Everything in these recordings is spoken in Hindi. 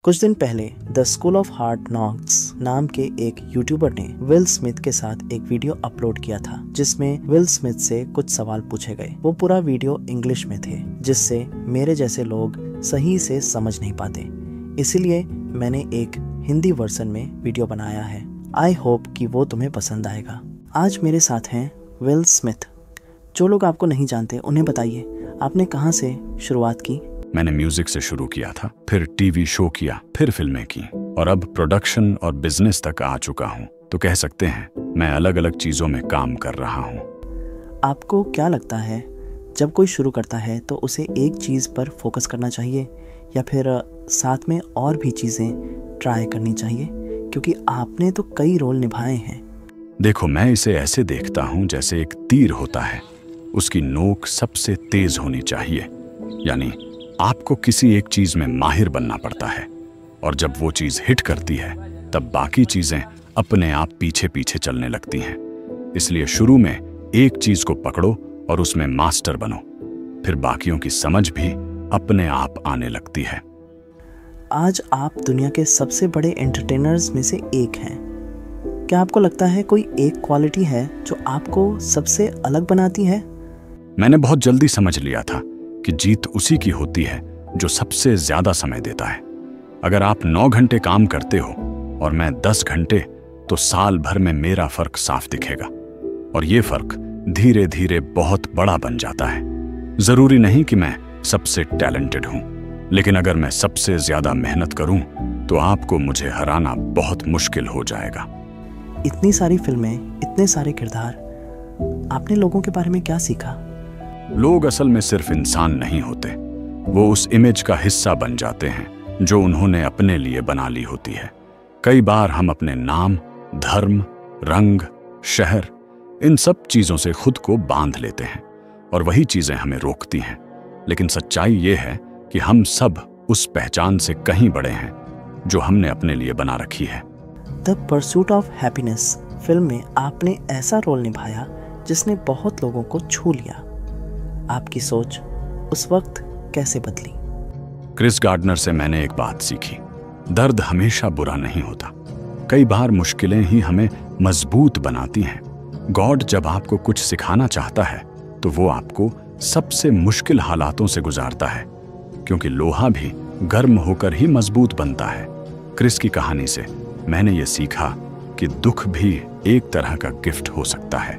कुछ दिन पहले the school of hard knocks नाम के एक यूट्यूबर ने विल स्मिथ के साथ एक वीडियो अपलोड किया था जिसमें विल स्मिथ से कुछ सवाल पूछे गए। वो पूरा वीडियो इंग्लिश में थे जिससे मेरे जैसे लोग सही से समझ नहीं पाते, इसीलिए मैंने एक हिंदी वर्जन में वीडियो बनाया है। आई होप कि वो तुम्हें पसंद आएगा। आज मेरे साथ हैं विल स्मिथ। जो लोग आपको नहीं जानते उन्हें बताइए, आपने कहाँ से शुरुआत की? मैंने म्यूजिक से शुरू किया था, फिर टीवी शो किया, फिर फिल्में की और अब प्रोडक्शन और बिजनेस तक आ चुका हूँ। तो कह सकते हैं मैं अलग अलग चीजों में काम कर रहा हूँ। आपको क्या लगता है जब कोई शुरू करता है तो उसे एक चीज़ पर फोकस करना चाहिए या फिर साथ में और भी चीज़ें ट्राई करनी चाहिए? क्योंकि आपने तो कई रोल निभाए हैं। देखो, मैं इसे ऐसे देखता हूँ जैसे एक तीर होता है, उसकी नोक सबसे तेज होनी चाहिए। यानी आपको किसी एक चीज में माहिर बनना पड़ता है और जब वो चीज हिट करती है तब बाकी चीजें अपने आप पीछे पीछे चलने लगती हैं। इसलिए शुरू में एक चीज को पकड़ो और उसमें मास्टर बनो, फिर बाकियों की समझ भी अपने आप आने लगती है। आज आप दुनिया के सबसे बड़े एंटरटेनर्स में से एक हैं। क्या आपको लगता है कोई एक क्वालिटी है जो आपको सबसे अलग बनाती है? मैंने बहुत जल्दी समझ लिया था कि जीत उसी की होती है जो सबसे ज्यादा समय देता है। अगर आप 9 घंटे काम करते हो और मैं 10 घंटे, तो साल भर में मेरा फर्क साफ दिखेगा और ये फर्क धीरे धीरे बहुत बड़ा बन जाता है। जरूरी नहीं कि मैं सबसे टैलेंटेड हूं, लेकिन अगर मैं सबसे ज्यादा मेहनत करूं तो आपको मुझे हराना बहुत मुश्किल हो जाएगा। इतनी सारी फिल्में, इतने सारे किरदार, आपने लोगों के बारे में क्या सीखा? लोग असल में सिर्फ इंसान नहीं होते, वो उस इमेज का हिस्सा बन जाते हैं जो उन्होंने अपने लिए बना ली होती है। कई बार हम अपने नाम, धर्म, रंग, शहर, इन सब चीजों से खुद को बांध लेते हैं और वही चीजें हमें रोकती हैं। लेकिन सच्चाई ये है कि हम सब उस पहचान से कहीं बड़े हैं जो हमने अपने लिए बना रखी है। The pursuit of happiness film में आपने ऐसा रोल निभाया जिसने बहुत लोगों को छू लिया। आपकी सोच उस वक्त कैसे बदली? क्रिस गार्डनर से मैंने एक बात सीखी, दर्द हमेशा बुरा नहीं होता। कई बार मुश्किलें ही हमें मजबूत बनाती हैं। गॉड जब आपको कुछ सिखाना चाहता है तो वो आपको सबसे मुश्किल हालातों से गुजारता है, क्योंकि लोहा भी गर्म होकर ही मजबूत बनता है। क्रिस की कहानी से मैंने ये सीखा कि दुख भी एक तरह का गिफ्ट हो सकता है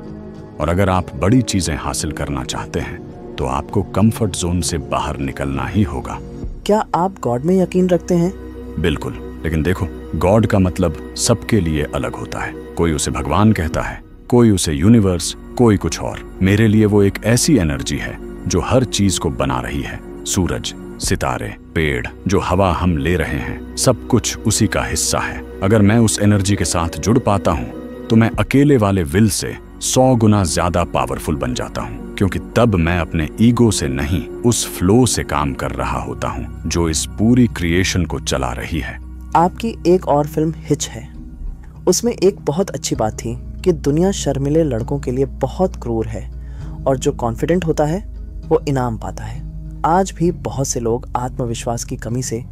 और अगर आप बड़ी चीजें हासिल करना चाहते हैं तो आपको कंफर्ट जोन से बाहर निकलना ही होगा। क्या आप गॉड में यकीन रखते हैं? बिल्कुल, लेकिन देखो, गॉड का मतलब सबके लिए अलग होता है। कोई उसे भगवान कहता है, कोई उसे यूनिवर्स, कोई कुछ और। मेरे लिए वो एक ऐसी एनर्जी है जो हर चीज को बना रही है। सूरज, सितारे, पेड़, जो हवा हम ले रहे हैं, सब कुछ उसी का हिस्सा है। अगर मैं उस एनर्जी के साथ जुड़ पाता हूँ तो मैं अकेले वाले विल से 100 गुना ज्यादा पावरफुल बन जाता हूँ, क्योंकि तब मैं अपने ईगो से नहीं, उस फ्लो से काम कर रहा होता हूँ जो इस पूरी क्रिएशन को चला रही है। आपकी एक और फिल्म हिच है, उसमें एक बहुत अच्छी बात थी कि दुनिया शर्मिले लड़कों के लिए बहुत क्रूर है और जो कॉन्फिडेंट होता है वो इनाम पाता है। आज भी बहुत से लोग आत्मविश्वास की कमी से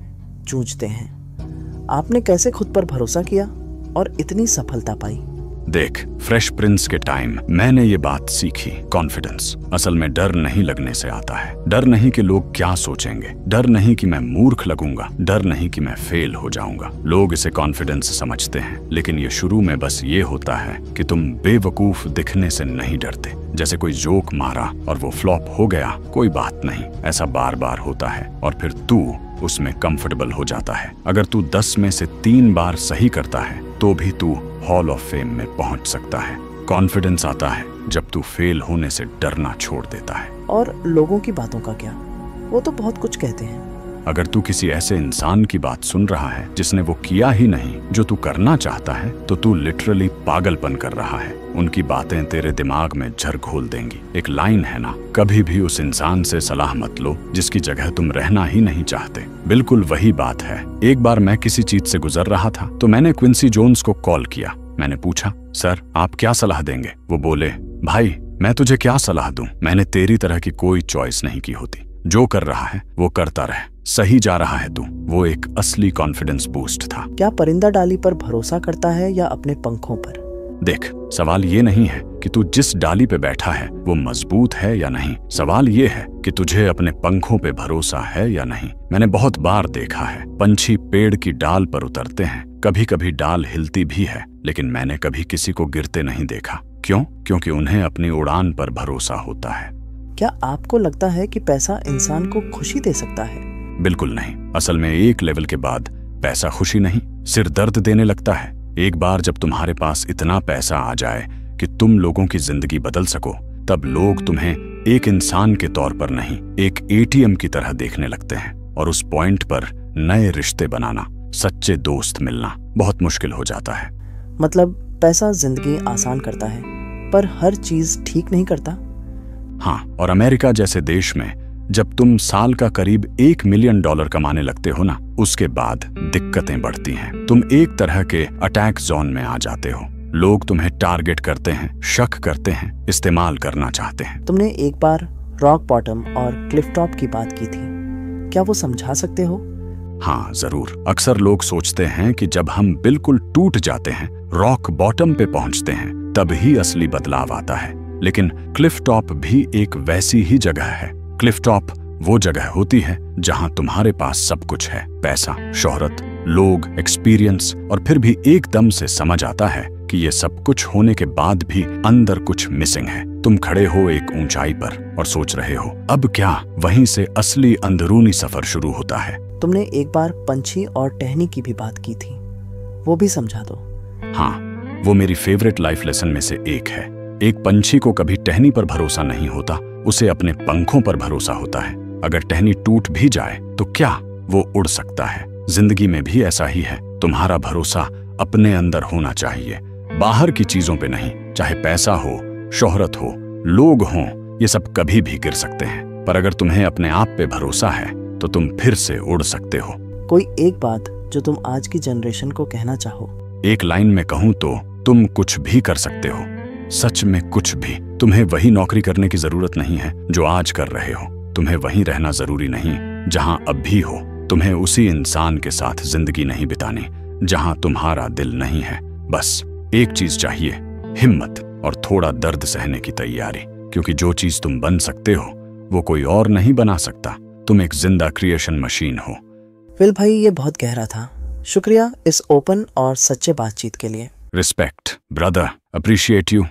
जूझते हैं। आपने कैसे खुद पर भरोसा किया और इतनी सफलता पाई? देख, फ्रेश प्रिंस के टाइम मैंने ये बात सीखी, कॉन्फिडेंस असल में डर नहीं लगने से आता है। डर नहीं कि लोग क्या सोचेंगे, डर नहीं कि मैं मूर्ख लगूंगा, डर नहीं कि मैं फेल हो जाऊंगा। लोग इसे कॉन्फिडेंस समझते हैं, लेकिन ये शुरू में बस ये होता है कि तुम बेवकूफ दिखने से नहीं डरते। जैसे कोई जोक मारा और वो फ्लॉप हो गया, कोई बात नहीं, ऐसा बार बार होता है और फिर तू उसमें कंफर्टेबल हो जाता है। अगर तू 10 में से 3 बार सही करता है तो भी तू हॉल ऑफ फेम में पहुंच सकता है। कॉन्फिडेंस आता है जब तू फेल होने से डरना छोड़ देता है। और लोगों की बातों का क्या? वो तो बहुत कुछ कहते हैं। अगर तू किसी ऐसे इंसान की बात सुन रहा है जिसने वो किया ही नहीं जो तू करना चाहता है, तो तू लिटरली पागलपन कर रहा है। उनकी बातें तेरे दिमाग में झर घोल देंगी। एक लाइन है ना, कभी भी उस इंसान से सलाह मत लो जिसकी जगह तुम रहना ही नहीं चाहते। बिल्कुल वही बात है। एक बार मैं किसी चीज से गुजर रहा था तो मैंने क्विंसी जोन्स को कॉल किया। मैंने पूछा, सर आप क्या सलाह देंगे? वो बोले, भाई मैं तुझे क्या सलाह दूं, मैंने तेरी तरह की कोई चॉइस नहीं की होती। जो कर रहा है वो करता रहे, सही जा रहा है तू। वो एक असली कॉन्फिडेंस बूस्ट था। क्या परिंदा डाली पर भरोसा करता है या अपने पंखों पर? देख, सवाल ये नहीं है कि तू जिस डाली पे बैठा है वो मजबूत है या नहीं। सवाल ये है कि तुझे अपने पंखों पे भरोसा है या नहीं। मैंने बहुत बार देखा है, पंछी पेड़ की डाल पर उतरते हैं, कभी कभी डाल हिलती भी है, लेकिन मैंने कभी किसी को गिरते नहीं देखा। क्यों? क्योंकि उन्हें अपनी उड़ान पर भरोसा होता है। क्या आपको लगता है कि पैसा इंसान को खुशी दे सकता है? बिल्कुल नहीं। असल में एक लेवल के बाद पैसा खुशी नहीं, सिर दर्द देने लगता है। एक बार जब तुम्हारे पास इतना पैसा आ जाए कि तुम लोगों की जिंदगी बदल सको, तब लोग तुम्हें एक इंसान के तौर पर नहीं, एक एटीएम की तरह देखने लगते हैं। और उस पॉइंट पर नए रिश्ते बनाना, सच्चे दोस्त मिलना बहुत मुश्किल हो जाता है। मतलब पैसा जिंदगी आसान करता है, पर हर चीज ठीक नहीं करता। हाँ, और अमेरिका जैसे देश में जब तुम साल का करीब $1 मिलियन कमाने लगते हो ना, उसके बाद दिक्कतें बढ़ती हैं। तुम एक तरह के अटैक जोन में आ जाते हो। लोग तुम्हें टारगेट करते हैं, शक करते हैं, इस्तेमाल करना चाहते हैं। तुमने एक बार रॉक बॉटम और क्लिफ टॉप की बात की थी, क्या वो समझा सकते हो? हाँ जरूर। अक्सर लोग सोचते हैं कि जब हम बिल्कुल टूट जाते हैं, रॉक बॉटम पे पहुंचते हैं, तब ही असली बदलाव आता है। लेकिन क्लिफ टॉप भी एक वैसी ही जगह है। क्लिफ टॉप वो जगह होती है जहां तुम्हारे पास सब कुछ है, पैसा, शोहरत, लोग, एक्सपीरियंस, और फिर भी एकदम से समझ आता है कि ये सब कुछ होने के बाद भी अंदर कुछ मिसिंग है। तुम खड़े हो एक ऊंचाई पर और सोच रहे हो अब क्या। वहीं से असली अंदरूनी सफर शुरू होता है। तुमने एक बार पंछी और टहनी की भी बात की थी, वो भी समझा दो। हाँ, वो मेरी फेवरेट लाइफ लेसन में से एक है। एक पंछी को कभी टहनी पर भरोसा नहीं होता, उसे अपने पंखों पर भरोसा होता है। अगर टहनी टूट भी जाए तो क्या, वो उड़ सकता है। जिंदगी में भी ऐसा ही है। तुम्हारा भरोसा अपने अंदर होना चाहिए, बाहर की चीजों पे नहीं। चाहे पैसा हो, शोहरत हो, लोग हों, ये सब कभी भी गिर सकते हैं। पर अगर तुम्हें अपने आप पे भरोसा है तो तुम फिर से उड़ सकते हो। कोई एक बात जो तुम आज की जनरेशन को कहना चाहो? एक लाइन में कहूं तो तुम कुछ भी कर सकते हो, सच में कुछ भी। तुम्हें वही नौकरी करने की जरूरत नहीं है जो आज कर रहे हो। तुम्हें वहीं रहना जरूरी नहीं जहां अब भी हो। तुम्हें उसी इंसान के साथ जिंदगी नहीं बितानी जहां तुम्हारा दिल नहीं है। बस एक चीज चाहिए, हिम्मत और थोड़ा दर्द सहने की तैयारी। क्योंकि जो चीज तुम बन सकते हो वो कोई और नहीं बना सकता। तुम एक जिंदा क्रिएशन मशीन हो। विल भाई, ये बहुत गहरा था। शुक्रिया इस ओपन और सच्चे बातचीत के लिए। Respect brother, appreciate you.